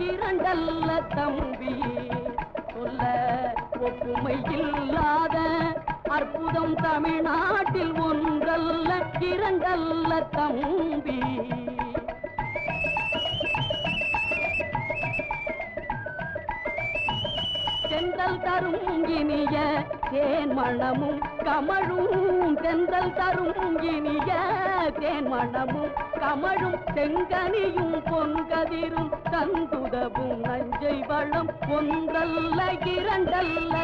இரண்டல்ல தம்பி சொல்ல ஒப்புமை இல்லாத அற்புதம் தமிழ்நாட்டில் ஒன்றல்ல இரண்டல்ல தம்பி தென்றல் தரும் இனிய தேன் மணமும் கமழும் தென்றல் தரும் இனிய தேன் மணமும் கமழும் செங்கனியும் பொன்கதிரும் தந்துதவும் நஞ்சை வளம் ஒன்றல்ல இரண்டல்ல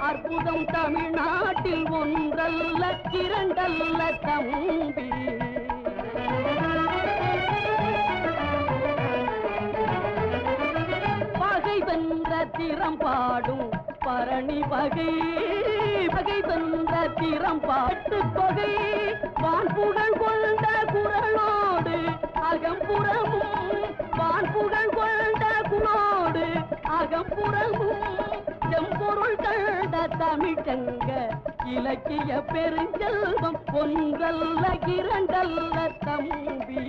அற்புதம் தமிழ்நாட்டில் ஒன்றல்ல இரண்டல்ல தம்பி பகை வென்ற திறம் பாடும் பரணி பகை பகை வென்ற திறம் பாட்டு பகை வான்புகழ் கொண்ட குரலோடு அகம்புறமும் வான்புகழ் கொண்ட குரலோடு அகம்புறமும் செம்பொருள் கண்ட தமிழ்ச்சங்க இலக்கிய பெருஞ்செல்வம் ஒன்றல்ல இரண்டல்ல தம்பி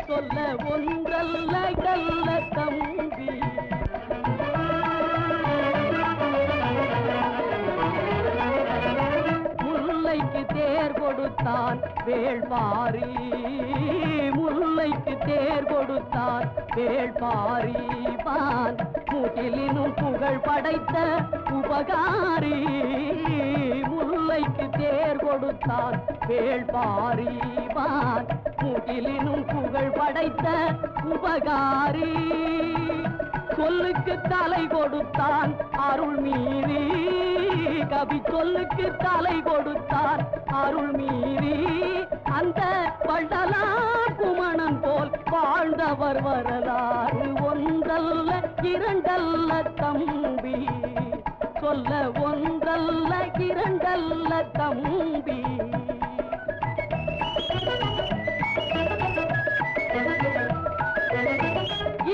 சொல்ல ஒன்றல்ல இரண்டல்ல தம்பி முல்லைக்கு தேர் கொடுத்தான் வேள்பாரி முல்லைக்கு தேர் கொடுத்தான் வேள்பாரி பான் முகிலினும் புகழ் படைத்த உபகாரி முல்லைக்கு தேர் கொடுத்தான் வேள்பாரி பான் முகிலினும் புகழ் படைத்த உபகாரி சொல்லுக்கு தலை கொடுத்தான் அருள் மீறி கவி சொல்லுக்கு தலை கொடுத்தான் அருள் மீறி அந்த வள்ளலா குமணன் போல் வாழ்ந்தவர் வரலாறு ஒன்றல்ல இரண்டல்ல தம்பி சொல்ல ஒன்றல்ல இரண்டல்ல தம்பி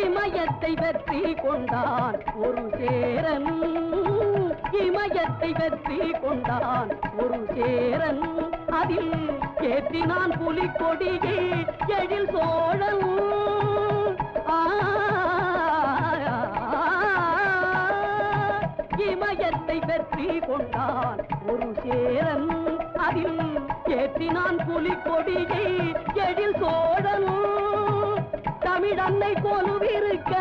இமயத்தை வெற்றி கொண்டான் ஒரு சேரன் இமயத்தை வெற்றி கொண்டான் ஒரு சேரன் அதில் ஏற்றினான் புலிக்கொடியை எழில் சோழன் இமயத்தை வெற்றி கொண்டான் ஒரு சேரன் அதில் ஏற்றினான் புலிக்கொடியை எழில் சோழன் தமிழ் அன்னை கொலுவிருக்க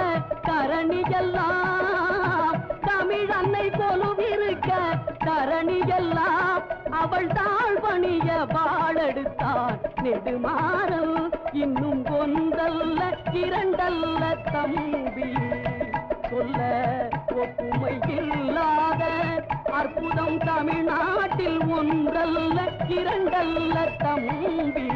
தரணி எல்லாம் தமிழ் அன்னை கொலுவிருக்க தரணி எல்லாம் அவள் தாழ் பணிய வாழெடுத்தான் நெடுமாறல் இன்னும் ஒன்றல்ல இரண்டல்ல தம்பி சொல்ல ஒப்புமை இல்லாத அற்புதம் தமிழ்நாட்டில் ஒன்றல்ல இரண்டல்ல தம்பி